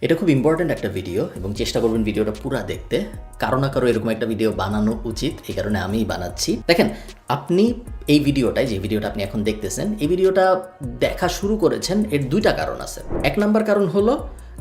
এটা খুব ইম্পর্ট্যান্ট একটা ভিডিও এবং চেষ্টা করবেন ভিডিওটা পুরো দেখতে। কারো না কারো এরকম একটা ভিডিও বানানো উচিত, এই কারণে আমিই বানাচ্ছি। দেখেন, আপনি এই ভিডিওটায় যে ভিডিওটা আপনি এখন দেখতেছেন, এই ভিডিওটা দেখা শুরু করেছেন এর দুইটা কারণ আছে। এক নাম্বার কারণ হলো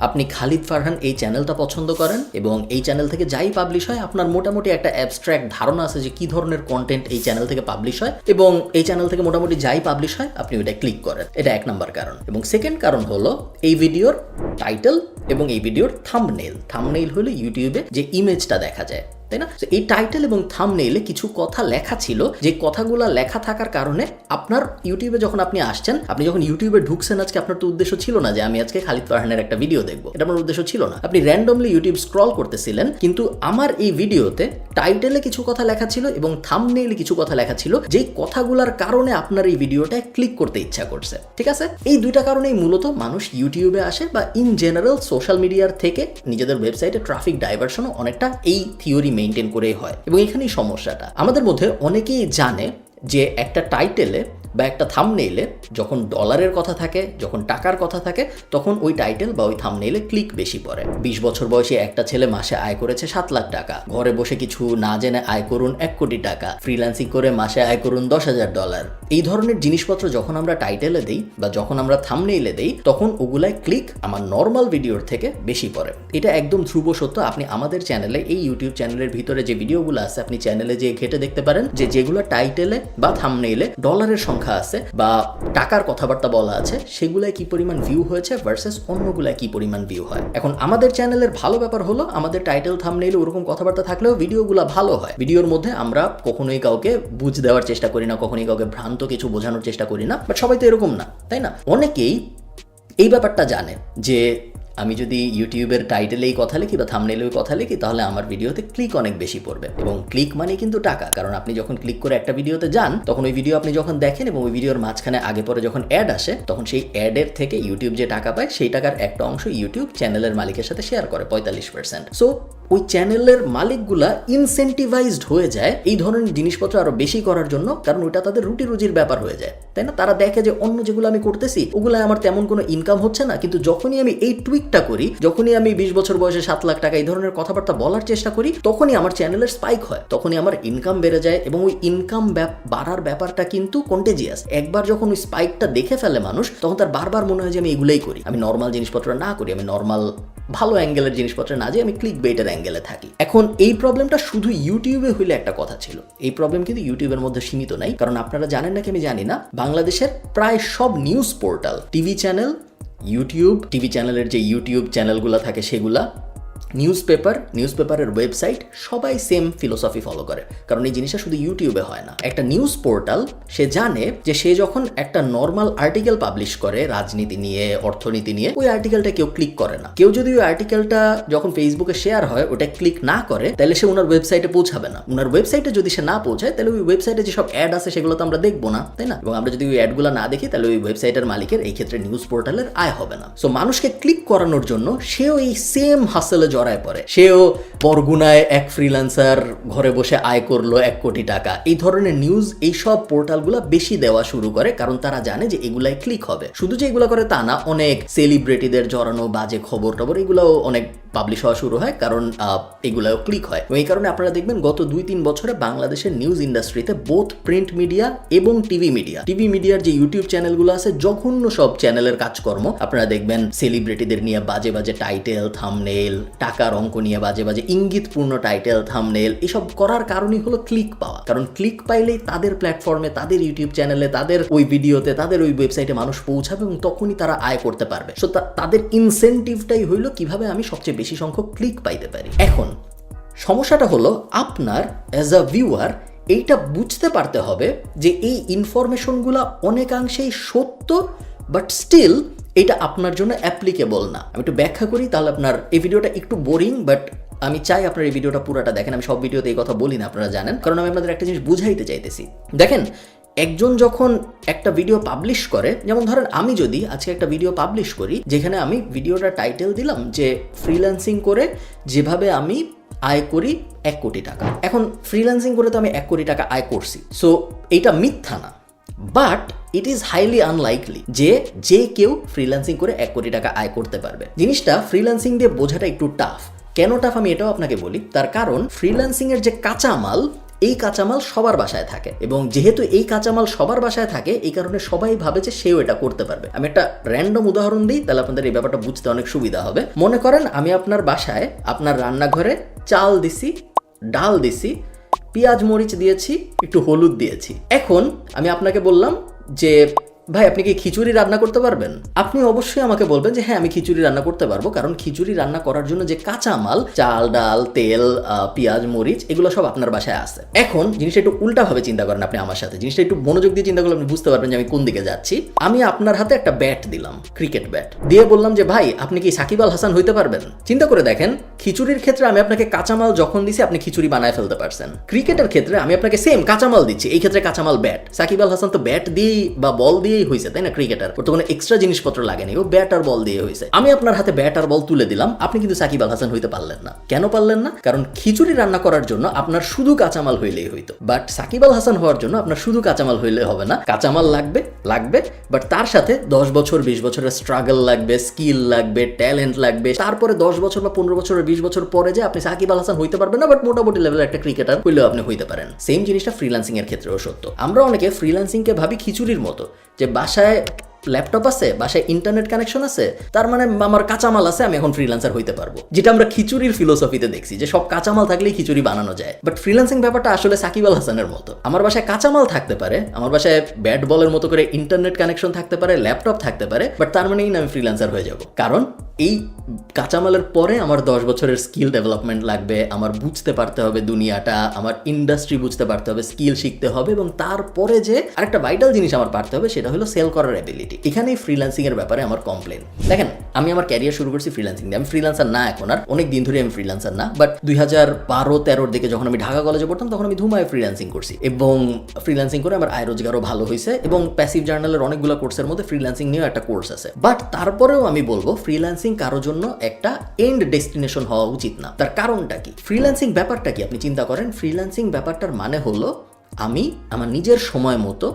আপনি খালিদ ফারহান এই চ্যানেলটা পছন্দ করেন এবং এই চ্যানেল থেকে যাই পাবলিশ হয় আপনার মোটামুটি একটা অ্যাবস্ট্র্যাক্ট ধারণা আছে যে কী ধরনের কন্টেন্ট এই চ্যানেল থেকে পাবলিশ হয়, এবং এই চ্যানেল থেকে মোটামুটি যাই পাবলিশ হয় আপনি ওইটা ক্লিক করেন। এটা এক নাম্বার কারণ। এবং সেকেন্ড কারণ হলো এই ভিডিওর টাইটেল এবং এই ভিডিওর থাম্বনেইল। থাম্বনেইল হলো ইউটিউবে যে ইমেজটা দেখা যায়, তাই না? এই টাইটেল এবং থাম্বনেইলে কিছু কথা লেখা ছিল, যে কথাগুলো লেখা থাকার কারণে আপনার ইউটিউবে যখন আপনি আসছেন, আপনি যখন ইউটিউবে ঢুকছেন আজকে, আপনার তো উদ্দেশ্য ছিল না যে আমি আজকে খালিদ ফারহানের একটা ভিডিও দেখবো, এটা আপনার উদ্দেশ্য ছিল না। আপনি র্যান্ডমলি ইউটিউব স্ক্রল করতেছিলেন, কিন্তু আমার এই ভিডিওতে টাইটেলে কিছু কথা লেখা ছিল এবং থাম্বনেইলে কিছু কথা লেখা ছিল, যেই কথাগুলোর কারণে আপনার এই ভিডিওটায় ক্লিক করতে ইচ্ছা করছে। ঠিক আছে, এই দুইটা কারণেই মূলত মানুষ ইউটিউবে আসে, বা ইন জেনারেল সোশ্যাল মিডিয়ার থেকে নিজেদের ওয়েবসাইটে ট্রাফিক ডাইভারশনও অনেকটা এই থিওরি মেনটেন করে হয়। এবং এখানেই সমস্যাটা। আমাদের মধ্যে অনেকেই জানে যে একটা টাইটেলে বা একটা থাম্বনেইলে যখন ডলারের কথা থাকে, যখন টাকার কথা থাকে, তখন ওই টাইটেল বা ওই থাম্বনেইলে ক্লিক বেশি পড়ে। 20 বছর বয়সী একটা ছেলে মাসে আয় করেছে 7 লাখ টাকা, ঘরে বসে কিছু না জেনে আয় করুন 1 কোটি টাকা, ফ্রিল্যান্সিং করে মাসে আয় করুন $10,000। এই ধরনের জিনিসপত্র যখন আমরা টাইটেলে দিই বা যখন আমরা থাম্বনেইলে দিই, তখন ওগুলায় ক্লিক আমার নর্মাল ভিডিওর থেকে বেশি পড়ে। এটা একদম ধ্রুব সত্য। আপনি আমাদের চ্যানেলে, এই ইউটিউব চ্যানেলের ভিতরে যে ভিডিওগুলো আছে, আপনি চ্যানেলে যে ঘেটে দেখতে পারেন যে যেগুলো টাইটেলে বা থাম্বনেইলে ডলারের সংখ্যা আছে বা টাকার কথাবার্তা বলা আছে, সেগুলায় কি পরিমাণ ভিউ হয়েছে ভার্সেস অন্যগুলায় কি পরিমাণ ভিউ হয়। এখন আমাদের চ্যানেলের ভালো ব্যাপার হলো আমাদের টাইটেল থাম্বনেইলে ওরকম কথাবার্তা থাকলেও ভিডিওগুলো ভালো হয়। ভিডিওর মধ্যে আমরা কখনোই কাউকে বুঝ দেওয়ার চেষ্টা করি না, কখনোই কাউকে ভ্রান্ত কিছু বোঝানোর চেষ্টা করি না, বাট সবাই তো এরকম না, তাই না? অনেকেই এই ব্যাপারটা জানে যে আমি যদি ইউটিউবের টাইটেলেই কথা লিখি বা থাম্বনেইলেই কথা লিখি, তাহলে আমার ভিডিওতে ক্লিক অনেক বেশি পড়বে। এবং ক্লিক মানে কিন্তু টাকা, কারণ আপনি যখন ক্লিক করে একটা ভিডিওতে যান, তখন ওই ভিডিও আপনি যখন দেখেন এবং ওই ভিডিওর মাঝখানে আগে পরে যখন অ্যাড আসে, তখন সেই অ্যাডের থেকে ইউটিউব যে টাকা পায়, সেই টাকার একটা অংশ ইউটিউব চ্যানেলের মালিকের সাথে শেয়ার করে 45%। সো ওই চ্যানেলের মালিকগুলা ইনসেন্টিভাইজড হয়ে যায় এই ধরনের জিনিসপত্র আরো বেশি করার জন্য, কারণ ওইটা তাদের রুটি রুজির ব্যাপার হয়ে যায়, তাই না? তারা দেখে যে অন্য যেগুলো আমি করতেছি ওগুলো আমার তেমন কোনো ইনকাম হচ্ছে না, কিন্তু যখনই আমি এই টুইকটা করি, যখনই আমি 20 বছর বয়সে 7 লাখ টাকা এই ধরনের কথাবার্তা বলার চেষ্টা করি, তখনই আমার চ্যানেলের স্পাইক হয়, তখনই আমার ইনকাম বেড়ে যায়। এবং ওই ইনকাম বাড়ার ব্যাপারটা কিন্তু কন্টেজিয়াস। একবার যখন ওই স্পাইকটা দেখে ফেলে মানুষ, তখন তার বারবার মনে হয় যে আমি এগুলোই করি, আমি নর্মাল জিনিসপত্র না করি, আমি নর্মাল ভালো অ্যাঙ্গেলের জিনিসপত্র না, যে আমি ক্লিক বেটার অ্যাঙ্গেলে থাকি। এখন এই প্রবলেমটা শুধু ইউটিউবে হইলে একটা কথা ছিল, এই প্রবলেম কিন্তু ইউটিউবের মধ্যে সীমিত নাই। কারণ আপনারা জানেন নাকি আমি জানি না, বাংলাদেশের প্রায় সব news portal, TV channel, YouTube, TV চ্যানেলের যে ইউটিউব চ্যানেলগুলো থাকে সেগুলা, নিউজপেপারের ওয়েবসাইট, সবাই সেম ফিলোসফি ফলো করে। কারণ এই জিনিসটা শুধু ইউটিউবে হয় না। একটা নিউজ পোর্টাল সে জানে যে সে যখন একটা নর্মাল আর্টিকেল পাবলিশ করে রাজনীতি নিয়ে, অর্থনীতি নিয়ে, ওই আর্টিকেলটা কেউ ক্লিক করে না। কেউ যদি ওই আর্টিকেলটা যখন ফেসবুকে শেয়ার হয় ওটা ক্লিক না করে, তাহলে সে ওনার ওয়েবসাইটে পৌঁছাবে না। ওনার ওয়েবসাইটে যদি সে না পৌঁছায়, তাহলে ওই ওয়েবসাইটে যেসব অ্যাড আছে সেগুলো তো আমরা দেখবো না, তাই না? এবং আমরা যদি ওই অ্যাডগুলো না দেখি, তাহলে ওই ওয়েবসাইটের মালিকের, এই ক্ষেত্রে নিউজ পোর্টালের, আয় হবে না। সো মানুষকে ক্লিক করানোর জন্য সেও এই সেম হাসেলে জড়ায় পড়ে। সেও বরগুনায় এক ফ্রিল্যান্সার ঘরে বসে আয় করলো 1 কোটি টাকা, এই ধরনের নিউজ এইসব পোর্টালগুলো বেশি দেওয়া শুরু করে, কারণ তারা জানে যে এগুলাই ক্লিক হবে। শুধু যে এগুলো করে তা না, অনেক সেলিব্রিটিদের জড়ানো বাজে খবর টবর এগুলোও অনেক পাবলিশ হওয়া শুরু হয়, কারণ এগুলাও ক্লিক হয়। এই কারণে আপনারা দেখবেন গত 2-3 বছরে বাংলাদেশের নিউজ ইন্ডাস্ট্রিতে বোথ প্রিন্ট মিডিয়া এবং টিভি মিডিয়ার যে ইউটিউব চ্যানেলগুলো আছে, জঘন্য সব চ্যানেলের কাজকর্ম আপনারা দেখবেন। সেলিব্রিটিদের নিয়ে বাজে বাজে টাইটেল, থাম্বনেইল, টাকার অঙ্ক নিয়ে বাজে বাজে ইঙ্গিতপূর্ণ টাইটেল, থাম্বনেইল, এসব করার কারণই হলো ক্লিক পাওয়া। কারণ ক্লিক পাইলেই তাদের প্ল্যাটফর্মে, তাদের ইউটিউব চ্যানেলে, তাদের ওই ভিডিওতে, তাদের ওই ওয়েবসাইটে মানুষ পৌঁছাবে এবং তখনই তারা আয় করতে পারবে। সো তাদের ইনসেন্টিভটাই হইলো কিভাবে আমি সবচেয়ে বেশি সংখ্যক ক্লিক পাইতে পারি। এখন সমস্যাটা হলো আপনার অ্যাজ আ ভিউয়ার এইটা বুঝতে পারতে হবে যে এই ইনফরমেশনগুলো অনেকাংশেই সত্য, বাট স্টিল এটা আপনার জন্য অ্যাপ্লিকেবল না। আমি একটু ব্যাখ্যা করি, তাহলে আপনার এই ভিডিওটা একটু বোরিং, বাট আমি চাই আপনার এই ভিডিওটা পুরোটা দেখেন। আমি সব ভিডিওতে এই কথা বলি না, আপনারা জানেন, কারণ আমি আপনাদের একটা জিনিস বুঝাইতে চাইতেছি। দেখেন, একজন যখন একটা ভিডিও পাবলিশ করে, যেমন ধরেন আমি যদি আজকে একটা ভিডিও পাবলিশ করি যেখানে আমি ভিডিওটা টাইটেল দিলাম যে ফ্রিল্যান্সিং করে যেভাবে আমি আয় করি 1 কোটি টাকা। এখন ফ্রিল্যান্সিং করে তো আমি 1 কোটি টাকা আয় করছি, সো এইটা মিথ্যা না। But it is highly unlikely যে কেউ ফ্রিল্যান্সিং করে 1 কোটি টাকা আয় করতে পারবে। জিনিসটা ফ্রিল্যান্সিং দিয়ে বোঝাটা একটু টাফ। কেন টাফ আমি এটাও আপনাকে বলি। তার কারণ ফ্রিল্যান্সিং এর যে কাঁচামাল, এই কাঁচামাল সবার বাসায় থাকে, এবং যেহেতু এই কাঁচামাল সবার বাসায় থাকে এই কারণে সবাই ভাবে যে সেও এটা করতে পারবে। আমি একটা র্যান্ডম উদাহরণ দিই, তাহলে আপনাদের এই ব্যাপারটা বুঝতে অনেক সুবিধা হবে। মনে করেন আমি আপনার বাসায়, আপনার রান্নাঘরে চাল দিছি, ডাল দিছি, পেঁয়াজ মরিচ দিয়েছি, একটু হলুদ দিয়েছি। এখন আমি আপনাকে বললাম যে ভাই আপনি কি খিচুড়ি রান্না করতে পারবেন? আপনি অবশ্যই আমাকে বলবেন যে হ্যাঁ আমি খিচুড়ি রান্না করতে পারবো, কারণ খিচুড়ি রান্না করার জন্য যে কাঁচামাল, চাল ডাল তেল পেঁয়াজ মরিচ, এগুলো সব আপনার বাসায় আছে। এখন জিনিসটা একটু উল্টাভাবে চিন্তা করেন আপনি আমার সাথে, জিনিসটা একটু মনোযোগ দিয়ে চিন্তা করলে আপনি বুঝতে পারবেন যে আমি কোন দিকে যাচ্ছি। আমি আপনার হাতে একটা ব্যাট দিলাম, ক্রিকেট ব্যাট দিয়ে বললাম যে ভাই আপনি কি সাকিব আল হাসান হইতে পারবেন? চিন্তা করে দেখেন, খিচুড়ির ক্ষেত্রে আমি আপনাকে কাঁচামাল যখন দিছি আপনি খিচুড়ি বানায় ফেলতে পারছেন। ক্রিকেটের ক্ষেত্রে আমি আপনাকে সেম কাঁচামাল দিচ্ছি, এই ক্ষেত্রে কাঁচামাল ব্যাট। সাকিব আল হাসান তো ব্যাট দিয়েই বা বল দিয়েই হয়েছে, তাই না? ক্রিকেটার তো কোনো এক্সট্রা জিনিসপত্র লাগেনি, ও ব্যাট আর বল দিয়ে হয়েছে। আমি আপনার হাতে ব্যাট আর বল তুলে দিলাম, আপনি কিন্তু সাকিব আল হাসান হইতে পারলেন না। কেন পারলেন না? কারণ খিচুড়ি রান্না করার জন্য আপনার শুধু কাঁচামাল হইলেই হইতো, বাট সাকিব আল হাসান হওয়ার জন্য আপনার শুধু কাঁচামাল হইলে হবে না, কাঁচামাল লাগবে, বাট তার সাথে 10 বছর 20 বছরের স্ট্রাগল লাগবে, স্কিল লাগবে, ট্যালেন্ট লাগবে। তারপরে 10 বছর বা 15 বছর 20 বছর পরে যে আপনি সাকিব আল হাসান হইতে পারবেন না, বাট মোটামুটি লেভেলের একটা ক্রিকেটার হইলেও আপনি হইতে পারেন। সেম জিনিসটা ফ্রিল্যান্সিং এর ক্ষেত্রেও সত্য। আমরা অনেকে ফ্রিল্যান্সিংকে ভাবি খিচুড়ির মতো, যে বাসায় ল্যাপটপ আছে, বাসায় ইন্টারনেট কানেকশন আছে, তার মানে আমার কাঁচামাল আছে, আমি এখন ফ্রিল্যান্সার হইতে পারবো। যেটা আমরা খিচুড়ির ফিলোসফিতে দেখছি যে সব কাঁচামাল থাকলেই খিচুড়ি বানানো যায়। বাট ফ্রিল্যান্সিং ব্যাপারটা আসলে সাকিব আল হাসানের মতো। আমার বাসায় কাঁচামাল থাকতে পারে, আমার বাসায় ব্যাট বলের মতো করে ইন্টারনেট কানেকশন থাকতে পারে, ল্যাপটপ থাকতে পারে, বাট তার মানেই না আমি ফ্রিল্যান্সার হয়ে যাব। কারণ এই কাঁচামালের পরে আমার 10 বছরের স্কিল ডেভেলপমেন্ট লাগবে, আমার বুঝতে পারতে হবে দুনিয়াটা, আমার ইন্ডাস্ট্রি বুঝতে পারতে হবে, স্কিল শিখতে হবে, এবং তারপরে যে আরেকটা ভাইটাল জিনিস আমার পারতে হবে সেটা হলো সেল করার এবিলিটি। এখানেই ফ্রিল্যান্সিং এর ব্যাপারে আমার কমপ্লেন। দেখেন আমি আমার ক্যারিয়ার শুরু করছি ফ্রিল্যান্সিং দিয়ে। আমি ফ্রিল্যান্সার না এখন, আর অনেক দিন ধরে আমি ফ্রিল্যান্সার না, বাট 2012-13 দিকে যখন আমি ঢাকা কলেজে পড়তাম তখন আমি ধুমায় ফ্রিল্যান্সিং করছি, এবং ফ্রিল্যান্সিং করে আমার আয় রোজগারও ভালো হয়েছে, এবং প্যাসিভ জার্নালের অনেকগুলো কোর্সের মধ্যে ফ্রিল্যান্সিং নিয়েও একটা কোর্স আছে। বাট তারপরেও আমি বলবো ফ্রিল্যান্সিং কারোর জন্য একটা এন্ড ডেস্টিনেশন হওয়া উচিত না। তার কারণটা কি? ফ্রিল্যান্সিং ব্যাপারটা কি আপনি চিন্তা করেন। ফ্রিল্যান্সিং ব্যাপারটার মানে হলো আমি আমার নিজের সময় মতো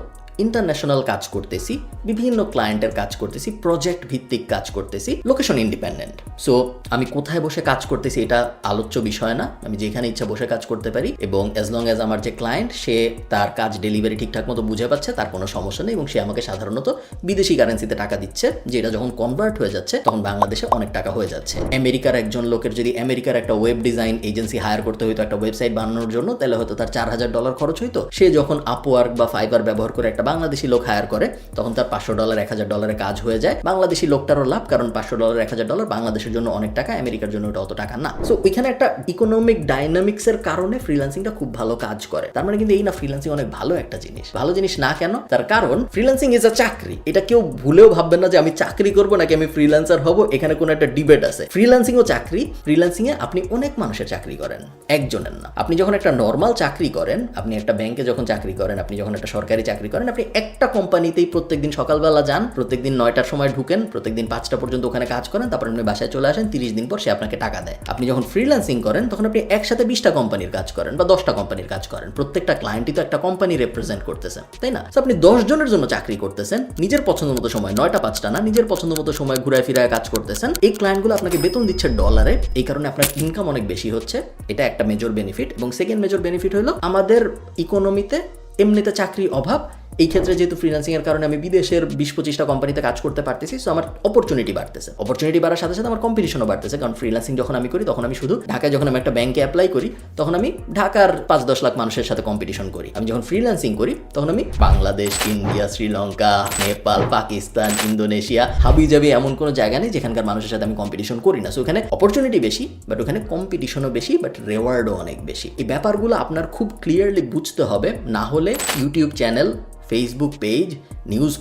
ইন্টারন্যাশনাল কাজ করতেছি, বিভিন্ন ক্লায়েন্টের কাজ করতেছি, প্রজেক্ট ভিত্তিক কাজ করতেছি, লোকেশন ইন্ডিপেন্ডেন্ট। সো আমি কোথায় বসে কাজ করতেছি এটা আলোচ্য বিষয় না, আমি যেখানে ইচ্ছা বসে কাজ করতে পারি, এবং অ্যাজ লং অ্যাজ আমার যে ক্লায়েন্ট সে তার কাজ ডেলিভারি ঠিকঠাক মতো বুঝে পাচ্ছে, তার কোনো সমস্যা নেই, এবং সে আমাকে সাধারণত বিদেশি কারেন্সিতে টাকা দিচ্ছে, যেটা যখন কনভার্ট হয়ে যাচ্ছে তখন বাংলাদেশে অনেক টাকা হয়ে যাচ্ছে। আমেরিকার একজন লোকের যদি আমেরিকার একটা ওয়েব ডিজাইন এজেন্সি হায়ার করতে হইতো একটা ওয়েবসাইট বানানোর জন্য, তাহলে হয়তো তার $4000 খরচ হইতো। সে যখন আপওয়ার্ক বা ফাইবার ব্যবহার করে একটা বাংলাদেশি লোক হায়ার করে তখন তার $500 $1000 কাজ হয়ে যায়। বাংলাদেশি লোকটারও লাভ, কারণ $500 $1000 বাংলাদেশের জন্য অনেক টাকা, আমেরিকার জন্য ওটা অত টাকা না। সো ওইখানে একটা ইকোনমিক ডাইনামিক্স এর কারণে ফ্রিল্যান্সিংটা খুব ভালো কাজ করে। তার মানে কিন্তু এই না ফ্রিল্যান্সিং অনেক ভালো একটা জিনিস। ভালো জিনিস না কেন? তার কারণ ফ্রিল্যান্সিং ইজ আ চাকরি। এটা কেউ ভুলেও ভাববেন না যে আমি চাকরি করব নাকি আমি ফ্রিল্যান্সার হব, এখানে কোনো একটা ডিবেট আছে। ফ্রিল্যান্সিং ও চাকরি। ফ্রিল্যান্সিং এ আপনি অনেক মানুষের চাকরি করেন, একজনের না। আপনি যখন একটা নর্মাল চাকরি করেন, আপনি একটা ব্যাংকে যখন চাকরি করেন, আপনি যখন একটা সরকারি চাকরি করেন, আপনি একটা কোম্পানিতেই প্রত্যেকদিন সকালবেলা যান, প্রত্যেকদিন 9টার সময় ঢুকেন, প্রত্যেকদিন 5টা পর্যন্ত ওখানে কাজ করেন, তারপর আপনি বাসায় চলে আসেন, 30 দিন পর সে আপনাকে টাকা দেয়। আপনি যখন ফ্রিল্যান্সিং করেন তখন আপনি একসাথে 20টা কোম্পানির কাজ করেন বা 10টা কোম্পানির কাজ করেন, প্রত্যেকটা ক্লায়েন্টই তো একটা কোম্পানি রিপ্রেজেন্ট করতেছেন, তাই না? তো আপনি 10 জনের জন্য চাকরি করতেছেন, নিজের পছন্দ মতো সময়, 9টা 5টা না, নিজের পছন্দ মতো সময় ঘুরায় ফিরায় কাজ করতেছেন। এই ক্লায়েন্টগুলো আপনাকে বেতন দিচ্ছে ডলারে, এই কারণে আপনার ইনকাম অনেক বেশি হচ্ছে, এটা একটা মেজর বেনিফিট। এবং সেকেন্ড মেজর বেনিফিট হলো আমাদের ইকোনমিতে এমনিতে চাকরি অভাব, এই ক্ষেত্রে যেহেতু ফ্রিল্যান্সিং এর কারণে আমি বিদেশের 20-25টা কোম্পানিতে কাজ করতে পারতেছি, সো আমার অপরচুনিটি বাড়তেছে। অপরচুনিটি বাড়ার সাথে সাথে আমার কম্পিটিশনও বাড়তেছে, কারণ ফ্রিল্যান্সিং যখন আমি করি তখন আমি শুধু ঢাকায়, যখন আমি একটা ব্যাংকে অ্যাপ্লাই করি তখন আমি ঢাকার 5-10 লাখ মানুষের সাথে কম্পিটিশন করি। আমি যখন ফ্রিল্যান্সিং করি তখন আমি বাংলাদেশ, ইন্ডিয়া, শ্রীলঙ্কা, নেপাল, পাকিস্তান, ইন্দোনেশিয়া, হাবিজাবি এমন কোনো জায়গা নেই যেখানকার মানুষের সাথে আমি কম্পিটিশন করি না। সো ওখানে অপরচুনিটি বেশি, বাট ওখানে কম্পিটিশনও বেশি, বাট রেওয়ার্ডও অনেক বেশি। এই ব্যাপারগুলো আপনার খুব ক্লিয়ারলি বুঝতে হবে, না হলে YouTube channel, Facebook page, news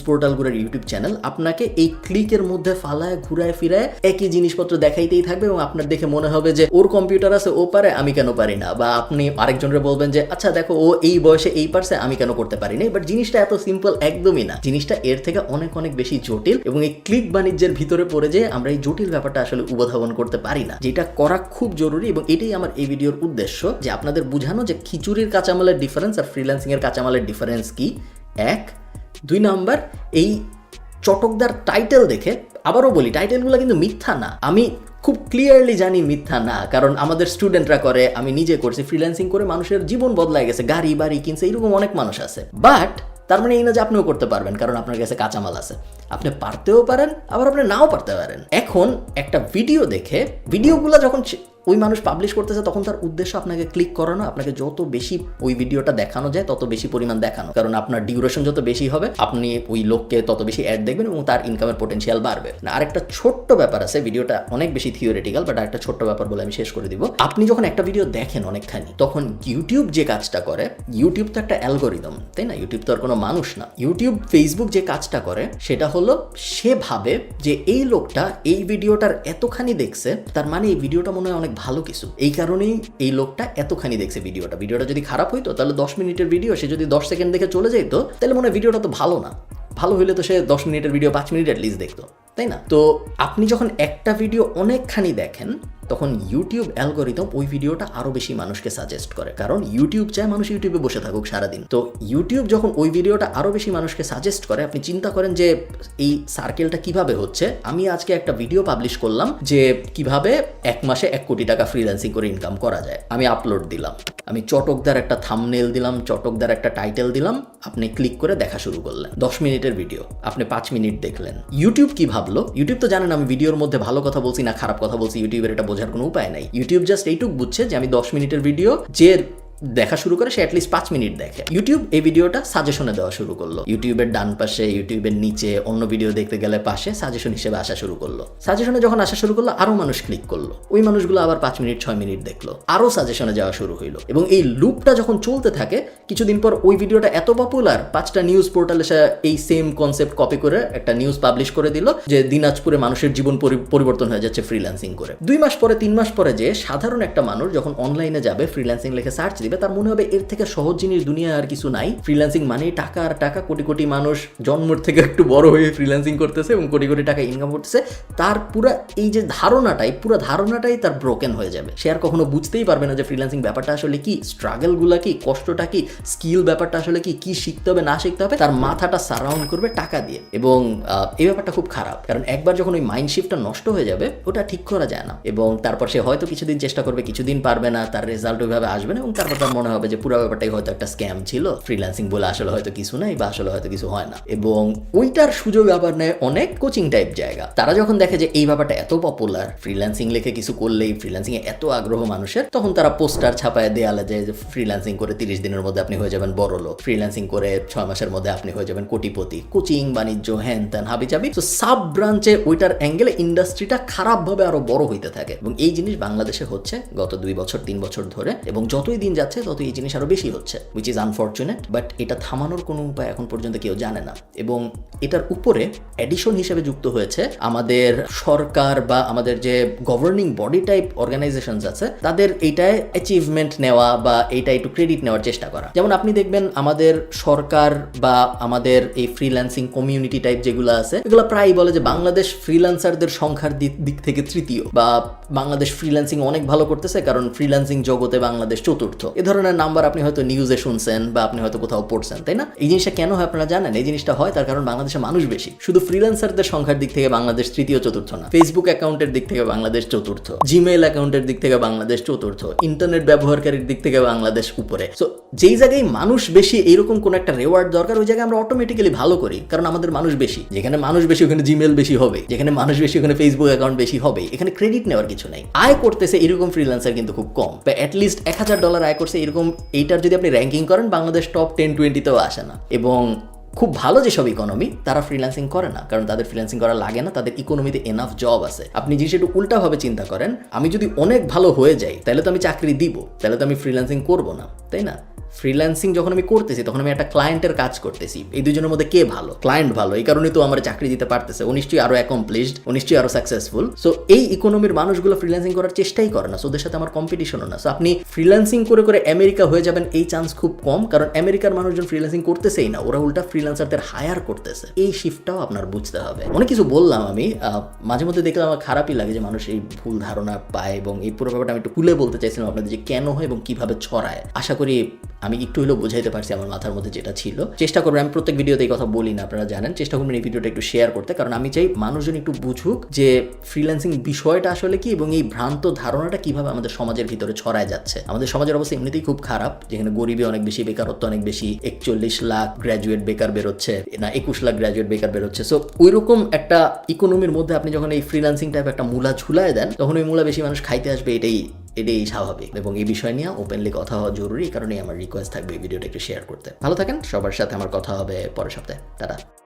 পোর্টালগুলোর ইউটিউব চ্যানেল আপনাকে এই ক্লিকের মধ্যে ফালায় ঘুরায় ফিরায় একই জিনিসপত্র দেখাইতেই থাকবে, এবং আপনার দেখে মনে হবে যে ওর কম্পিউটার আছে, ও পারে, আমি কেন পারি না। বা আপনি আরেকজনকে বলবেন যে আচ্ছা দেখো ও এই বয়সে এই পারছে, আমি কেন করতে পারি না। বাট জিনিসটা এত সিম্পল একদমই না, জিনিসটা এর থেকে অনেক অনেক বেশি জটিল, এবং এই ক্লিক বাণিজ্যের ভিতরে পড়ে যে আমরা এই জটিল ব্যাপারটা আসলে উপধাবন করতে পারি না, যেটা করা খুব জরুরি। এবং এটাই আমার এই ভিডিওর উদ্দেশ্য, যে আপনাদের বোঝানো যে খিচুড়ির কাঁচামালের ডিফারেন্স আর ফ্রিল্যান্সিং এর কাঁচামালের ডিফারেন্স কি? 1, 2 নাম্বার, এই চটকদার টাইটেল দেখে, আবারও বলি টাইটেলগুলো কিন্তু মিথ্যা না, আমি খুব ক্লিয়ারলি জানি মিথ্যা না, কারণ আমাদের স্টুডেন্টরা করে, আমি নিজে করছি, ফ্রিল্যান্সিং করে মানুষের জীবন বদলায় গেছে, গাড়ি বাড়ি কিনছে, এরকম অনেক মানুষ আছে। বাট তার মানে এই না যে আপনিও করতে পারবেন, কারণ আপনার কাছে কাঁচামাল আছে, আপনি পারতেও পারেন, আবার আপনি নাও পারতে পারেন। এখন একটা ভিডিও দেখে, ভিডিওগুলো যখন ওই মানুষ পাবলিশ করতেছে তখন তার উদ্দেশ্য আপনাকে ক্লিক করানো, আপনাকে যত বেশি ওই ভিডিওটা দেখানো যায় তত বেশি পরিমাণ দেখানো, কারণ আপনার ডিউরেশন যত বেশি হবে আপনি ওই লোককে তত বেশি অ্যাড দেখবেন এবং তার ইনকামের পোটেনশিয়াল বাড়বে। আরেকটা ছোট্ট ব্যাপার আছে, ভিডিওটা অনেক বেশি থিওরিটিক্যাল, বাট আরেকটা ছোট্ট ব্যাপার বলে আমি শেষ করে দিব। আপনি যখন একটা ভিডিও দেখেন অনেকখানি, তখন ইউটিউব যে কাজটা করে, ইউটিউব তো একটা অ্যালগোরিদম, তাই না? ইউটিউব তো আর কোনো মানুষ না। ইউটিউব, ফেসবুক যে কাজটা করে সেটা হলো সে ভাবে যে এই লোকটা এই ভিডিওটার এতখানি দেখছে, তার মানে এই ভিডিওটা মনে হয় অনেক ভালো কিছু, এই কারণেই এই লোকটা এতখানি দেখছে ভিডিওটা। ভিডিওটা যদি খারাপ হইতো তাহলে 10 মিনিটের ভিডিও সে যদি 10 সেকেন্ড দেখে চলে যেত, তাহলে মনে হয় ভিডিওটা তো ভালো না, ভালো হইলে তো সে 10 মিনিটের ভিডিও 5 মিনিট অ্যাটলিস্ট দেখতো, তাই না? তো আপনি যখন একটা ভিডিও অনেকখানি দেখেন তখন ইউটিউব অ্যালগোরিদম ওই ভিডিওটা আরো বেশি মানুষকে সাজেস্ট করে, কারণ ইউটিউব চায় মানুষ ইউটিউবে বসে থাকুক সারাদিন। তো ইউটিউব যখন ওই ভিডিওটা আরো বেশি মানুষকে সাজেস্ট করে, আপনি চিন্তা করেন যে এই সার্কেলটা কিভাবে হচ্ছে। আমি আজকে একটা ভিডিও পাবলিশ করলাম যে কিভাবে 1 মাসে 1 কোটি টাকা ফ্রিল্যান্সিং করে ইনকাম করা যায়, আমি আপলোড দিলাম, আমি চটকদার একটা থাম্বনেল দিলাম, চটকদার একটা টাইটেল দিলাম, আপনি ক্লিক করে দেখা শুরু করলেন। 10 মিনিটের ভিডিও, আপনি 5 মিনিট দেখলেন। ইউটিউব কি ভাবলো? ইউটিউব তো জানেন আমি ভিডিওর মধ্যে ভালো কথা বলছি না খারাপ কথা বলছি, ইউটিউবের এটা বোঝার কোনো উপায় নাই। ইউটিউব জাস্ট এইটুক বুঝছে যে আমি 10 মিনিটের ভিডিও যে দেখা শুরু করে সে অ্যাটলিস্ট 5 মিনিট দেখে। ইউটিউব এই ভিডিওটা সাজেশনে দেওয়া শুরু করলো, ইউটিউবের ডান পাশে, ইউটিউবের নিচে, অন্য ভিডিও দেখতে গেলে পাশে সাজেশন হিসেবে আসা শুরু করলো। সাজেশনে যখন আসা শুরু করলো আরো মানুষ ক্লিক করলো, ওই মানুষগুলো আবার 5 মিনিট 6 মিনিট দেখলো, আরো সাজেশনে যাওয়া শুরু হইলো, এবং এই লুপটা যখন চলতে থাকে কিছুদিন পর ওই ভিডিওটা এত পপুলার, 5টা নিউজ পোর্টালে সে এই সেম কনসেপ্ট কপি করে একটা নিউজ পাবলিশ করে দিল যে দিনাজপুরে মানুষের জীবন পরিবর্তন হয়ে যাচ্ছে ফ্রিল্যান্সিং করে। 2 মাস পরে 3 মাস পরে যে সাধারণ একটা মানুষ যখন অনলাইনে যাবে ফ্রিল্যান্সিং লিখে সার্চ দিবে, তার মনে হবে এর থেকে সহজ জিনিস দুনিয়ায় আর কিছু নাই, ফ্রিল্যান্সিং মানে টাকা আর টাকা, কোটি কোটি মানুষ জন্মের থেকে একটু বড় হয়ে ফ্রিল্যান্সিং করতেছে এবং কোটি কোটি টাকা ইনকাম করতেছে, তার পুরো এই যে ধারণাটাই তার ব্রোকেন হয়ে যাবে। সে আর কখনো বুঝতেই পারবে না যে ফ্রিল্যান্সিং ব্যাপারটা আসলে কি, স্ট্রাগলগুলা কি, কষ্টটা কি, স্কিল ব্যাপারটা আসলে কি শিখতে হবে না শিখতে হবে। তার মাথাটা সারাউন্ড করবে টাকা দিয়ে, এবং এই ব্যাপারটা খুব খারাপ, কারণ একবার যখন ওই মাইন্ড শিফটটা নষ্ট হয়ে যাবে ওটা ঠিক করা যায় না, এবং তারপর সে হয়তো কিছুদিন চেষ্টা করবে, কিছুদিন পারবে না, তার রেজাল্ট ওইভাবে আসবে না, এবং তারপর তার মনে হবে যে পুরো ব্যাপারটাই হয়তো একটা স্ক্যাম ছিল, ফ্রিল্যান্সিং বলে আসলে হয়তো কিছু নাই বা আসলে হয়তো কিছু হয় না, এবং ওইটার সুযোগ আবার নেয় অনেক কোচিং টাইপ জায়গা। তারা যখন দেখে যে এই ব্যাপারটা এত পপুলার, ফ্রিল্যান্সিং লিখে কিছু করলেই ফ্রিল্যান্সিং এ এত আগ্রহ মানুষের, তখন তারা পোস্টার ছাপায় দেয়ালে যায় যে ফ্রিল্যান্সিং করে 30 দিনের মধ্যে আপনি হয়ে যাবেন বড় লোক, ফ্রিল্যান্সিং করে 6 মাসের মধ্যে আপনি হয়ে যাবেন কোটিপতি, কোচিং বাণিজ্য হ্যান ত্যান হাবিজাবি। তো সাব ব্রাঞ্চে ওইটার অ্যাঙ্গেলে ইন্ডাস্ট্রিটা খারাপভাবে আরো বড় হইতে থাকে, এবং এই জিনিস বাংলাদেশে হচ্ছে গত 2 বছর 3 বছর ধরে, এবং যতই দিন যাচ্ছে ততই এই জিনিস আরো বেশি হচ্ছে, which is unfortunate, বাট এটা থামানোর কোনো উপায় এখন পর্যন্ত কেউ জানে না। এবং এটার উপরে এডিশন হিসেবে যুক্ত হয়েছে আমাদের সরকার বা আমাদের যে গভর্নিং বডি টাইপ অর্গানাইজেশনস আছে, তাদের এইটায় অ্যাচিভমেন্ট নেওয়া বা এইটা একটু ক্রেডিট নেওয়ার চেষ্টা করা। যেমন আপনি দেখবেন আমাদের সরকার বা আমাদের এই ফ্রিল্যান্সিং কমিউনিটি টাইপ যেগুলো আছে, এগুলো প্রায় বলে যে বাংলাদেশ ফ্রিল্যান্সারদের সংখ্যার দিক থেকে তৃতীয়, বা বাংলাদেশ ফ্রিল্যান্সিং অনেক ভালো করতেছে কারণ ফ্রিল্যান্সিং জগতে বাংলাদেশ চতুর্থ। এ ধরনের নাম্বার আপনি হয়তো নিউজে শুনছেন বা আপনি হয়তো কোথাও পড়ছেন, তাই না? এই জিনিসটা কেন হয় আপনারা জানেন? এই জিনিসটা হয় তার কারণ বাংলাদেশে মানুষ বেশি। শুধু ফ্রিল্যান্সারদের সংখ্যার দিক থেকে বাংলাদেশ তৃতীয় চতুর্থ না, ফেসবুক অ্যাকাউন্টের দিক থেকে বাংলাদেশ চতুর্থ, জিমেইল অ্যাকাউন্টের দিক থেকে বাংলাদেশ চতুর্থ, ইন্টারনেট ব্যবহারকারীর দিক থেকে বাংলাদেশ উপরে। সো যেই জায়গায় মানুষ বেশি এইরকম কোন একটা রেওয়ার্ড দরকার, ওই জায়গায় আমরা অটোমেটিক্যালি ভালো করি, কারণ আমাদের মানুষ বেশি। যেখানে মানুষ বেশি ওখানে জিমেইল বেশি হবে, যেখানে মানুষ বেশি ওখানে ফেসবুক অ্যাকাউন্ট বেশি হবে। এখানে ক্রেডিট নেওয়ার কিছু নাই। আয় করতেছে এরকম ফ্রিল্যান্সার কিন্তু খুব কম, বা অ্যাটলিস্ট $1000 আয় করছে এরকম, এইটার যদি আপনি র্যাঙ্কিং করেন বাংলাদেশ টপ 10-20তেও আসে না। এবং খুব ভালো যেসব ইকোনমি, তারা ফ্রিল্যান্সিং করে না, কারণ তাদের ফ্রিল্যান্সিং করা লাগে না, তাদের ইকোনমিতে এনাফ জব আছে। আপনি জিনিস একটু উল্টাভাবে চিন্তা করেন, আমি যদি অনেক ভালো হয়ে যাই তাহলে তো আমি চাকরি দিব, তাহলে তো আমি ফ্রিল্যান্সিং করব না, তাই না? ফ্রিল্যান্সিং যখন আমি করতেছি তখন আমি একটা ক্লায়েন্টের কাজ করতেছি, এই দুজনের মধ্যে কে ভালো? ক্লায়েন্ট ভালো, এই কারণে তো আমার চাকরি দিতে পারতেছে, ও নিশ্চয়ই আরো অ্যাকমপ্লিশড, ও নিশ্চয়ই আরো সাকসেসফুল। সো এই ইকোনমির মানুষগুলো ফ্রিল্যান্সিং করার চেষ্টাই করে না, সো ওদের সাথে আমার কম্পিটিশনও না। সো আপনি ফ্রিল্যান্সিং করে করে আমেরিকা হয়ে যাবেন এই চান্স খুব কম, কারণ আমেরিকার মানুষজন ফ্রিল্যান্সিং করতেছেই না, ওরা উল্টা ফ্রিল্যান্সারদের হায়ার করতেছে। এই শিফটটাও আপনার বুঝতে হবে। অনেক কিছু বললাম আমি, মাঝে মধ্যে দেখলে আমার খারাপই লাগে যে মানুষ এই ভুল ধারণা পায়, এবং এই পুরো ব্যাপারটা আমি একটু খুলে বলতে চাইছিলাম আপনাদের যে কেন হয় এবং কিভাবে ছড়ায়। আশা করি করি আমি একটু হলেও বোঝাইতে পারছি আমার মাথার মধ্যে যেটা ছিল। চেষ্টা করবেন, আমি প্রত্যেক ভিডিওতে এই কথা বলি না, আপনারা জানেন, চেষ্টা করবেন এই ভিডিওটা একটু শেয়ার করতে, কারণ আমি চাই মানুষজন একটু বুঝুক যে ফ্রিল্যান্সিং বিষয়টা আসলে কি এবং এই ভ্রান্ত ধারণাটা কিভাবে আমাদের সমাজের ভিতরে ছড়ায় যাচ্ছে। আমাদের সমাজের অবস্থা এমনিতেই খুব খারাপ, যেখানে গরিবী অনেক বেশি, বেকারত্ব অনেক বেশি, 41 লাখ গ্র্যাজুয়েট বেকার বেরোচ্ছে, না 21 লাখ গ্র্যাজুয়েট বেকার বেরোচ্ছে। সো ওইরকম একটা ইকোনমির মধ্যে আপনি যখন এই ফ্রিল্যান্সিং টাইপ একটা মূলা ঝুলায় দেন, তখন ওই মূলা বেশি মানুষ খাইতে আসবে, এটাই স্বাভাবিক। এবং এই বিষয় নিয়ে ওপেনলি কথা হওয়া জরুরি, কারণে আমার রিকোয়েস্ট থাকবে এই ভিডিওটা একটু শেয়ার করতে। ভালো থাকেন, সবার সাথে আমার কথা হবে পরের সপ্তাহে। টাটা।